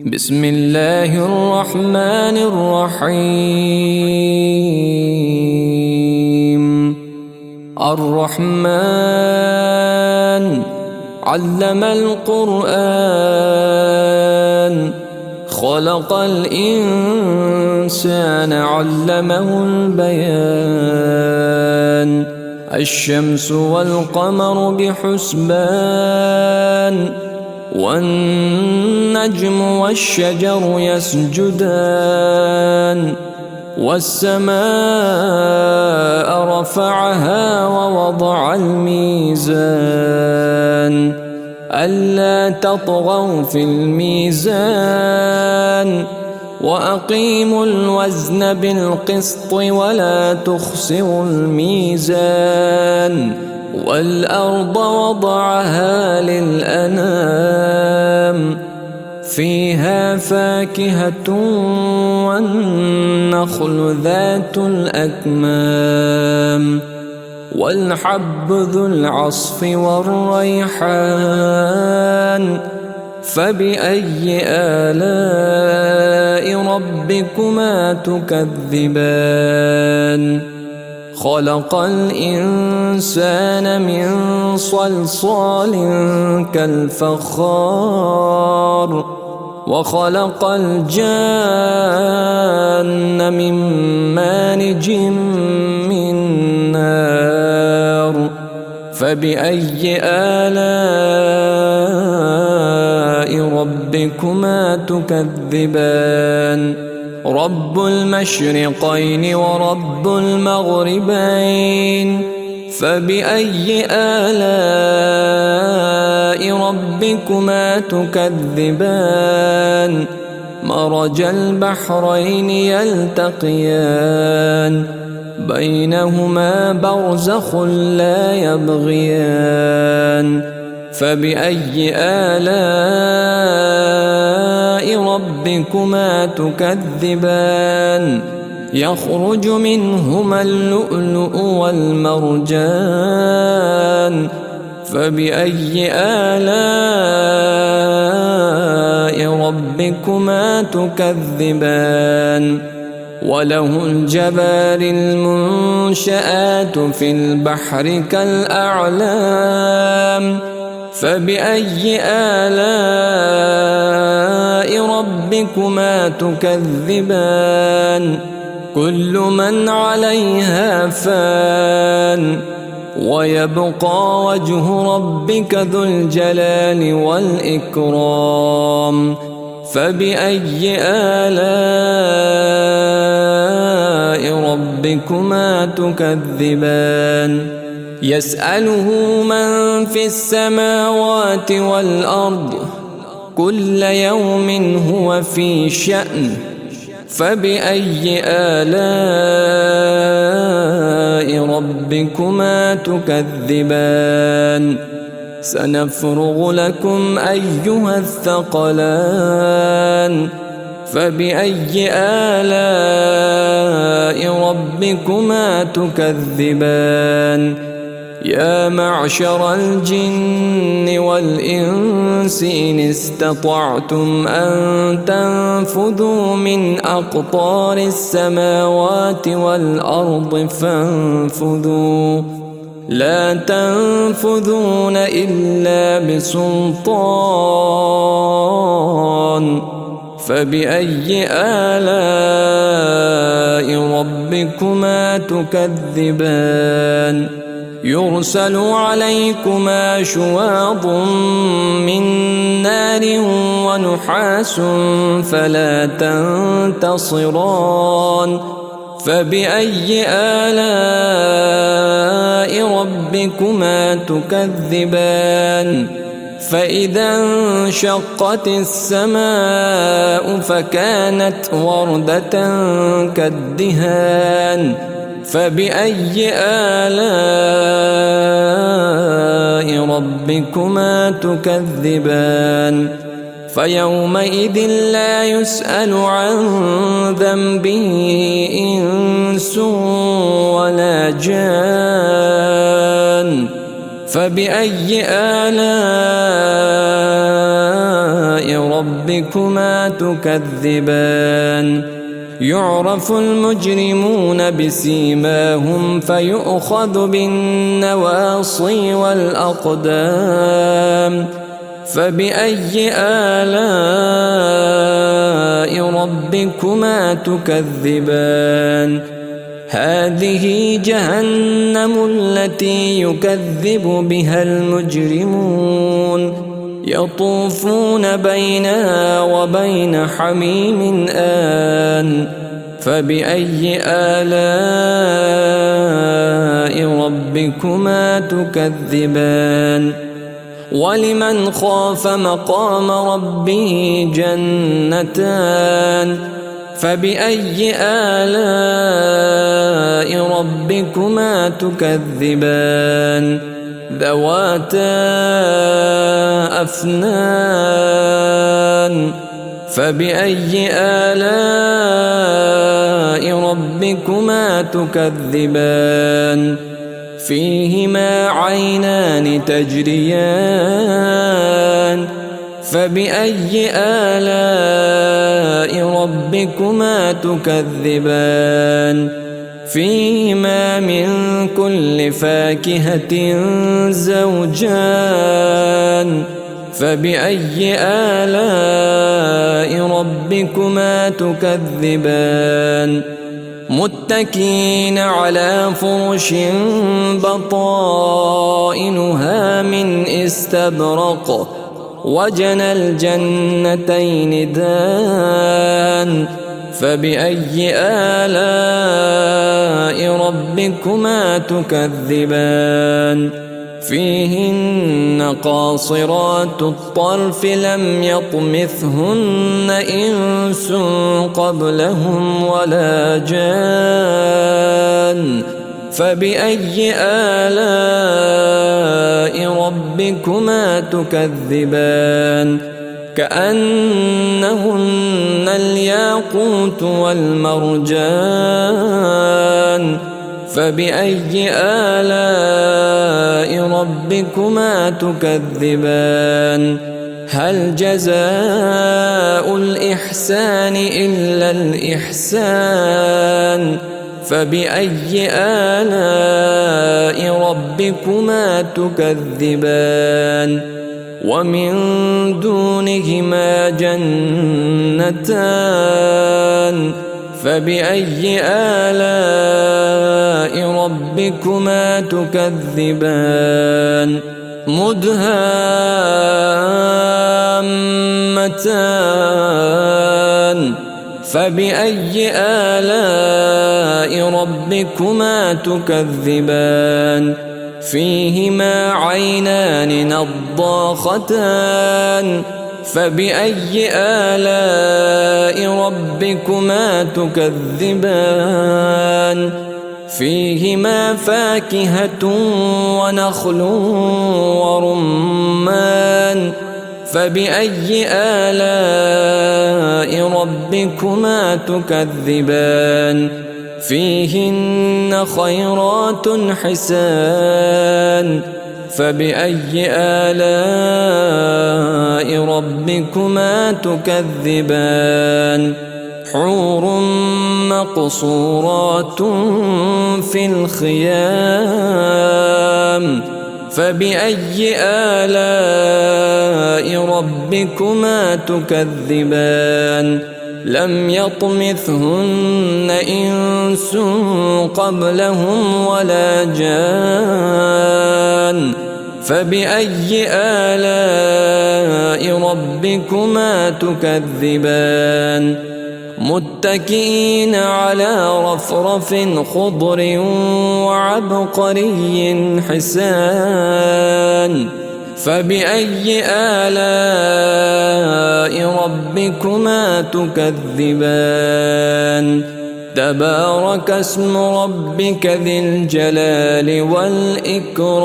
بسم الله الرحمن الرحيم. الرحمن علم القرآن، خلق الإنسان علمه البيان. الشمس والقمر بحسبان، والنجم والشجر يسجدان. والسماء رفعها ووضع الميزان، ألا تطغوا في الميزان، وأقيموا الوزن بالقسط ولا تخسروا الميزان. والأرض وضعها للأنام، فيها فاكهة والنخل ذات الأكمام، والحب ذو العصف والريحان. فبأي آلاء ربكما تكذبان؟ خلق الإنسان من صلصال كالفخار، وخلق الجان من مارج من نار. فبأي آلاء ربكما تكذبان؟ رب المشرقين ورب المغربين. فبأي آلاء ربكما تكذبان؟ مرج البحرين يلتقيان، بينهما برزخ لا يبغيان. فبأي آلاء ربكما تكذبان؟ يخرج منهما اللؤلؤ والمرجان. فبأي آلاء ربكما تكذبان؟ وله الجبال المنشآت في البحر كالأعلام. فبأي آلاء ربكما تكذبان؟ كل من عليها فان، ويبقى وجه ربك ذو الجلال والإكرام. فبأي آلاء ربكما تكذبان؟ يسأله من في السماوات والأرض، كل يوم هو في شأن. فبأي آلاء ربكما تكذبان؟ سنفرغ لكم أيها الثقلان. فبأي آلاء ربكما تكذبان؟ يا معشر الجن والإنس إن استطعتم أن تنفذوا من أقطار السماوات والأرض فانفذوا، لا تنفذون إلا بسلطان. فبأي آلاء ربكما تكذبان؟ يرسل عليكما شواظ من نار ونحاس فلا تنتصران. فبأي آلاء ربكما تكذبان؟ فإذا انشقت السماء فكانت وردة كالدهان. فبأي آلاء ربكما تكذبان؟ فيومئذ لا يسأل عن ذنبه إنس ولا جان. فبأي آلاء ربكما تكذبان يعرف المجرمون بسيماهم فيؤخذ بالنواصي والأقدام فبأي آلاء ربكما تكذبان هذه جهنم التي يكذب بها المجرمون يطوفون بينها وبين حميم آن فبأي آلاء ربكما تكذبان ولمن خاف مقام ربه جنتان فبأي آلاء ربكما تكذبان ذواتا أفنان فبأي آلاء ربكما تكذبان فيهما عينان تجريان فبأي آلاء ربكما تكذبان فيهما من كل فاكهة زوجان فبأي آلاء ربكما تكذبان متكئين على فرش بطائنها من استبرق وجنى الجنتين دان فبأي آلاء ربكما تكذبان فيهن قاصرات الطرف لم يطمثهن إنس قبلهم ولا جان فبأي آلاء ربكما تكذبان كأنهن الياقوت والمرجان فبأي آلاء ربكما تكذبان هل جزاء الإحسان إلا الإحسان فبأي آلاء ربكما تكذبان ومن دونهما جنتان فبأي آلاء ربكما تكذبان مدهامتان فبأي آلاء ربكما تكذبان فيهما عينان نضاختان فبأي آلاء ربكما تكذبان فيهما فاكهة ونخل ورمان فبأي آلاء ربكما تكذبان فيهن خيرات حسان فبأي آلاء ربكما تكذبان حور مقصورات في الخيام فبأي آلاء ربكما تكذبان لم يطمثهن إنس قبلهم ولا جان فبأي آلاء ربكما تكذبان متكئين على رفرف خضر وعبقري حسان فبأي آلاء ربكما تكذبان تبارك اسم ربك ذي الجلال والإكرام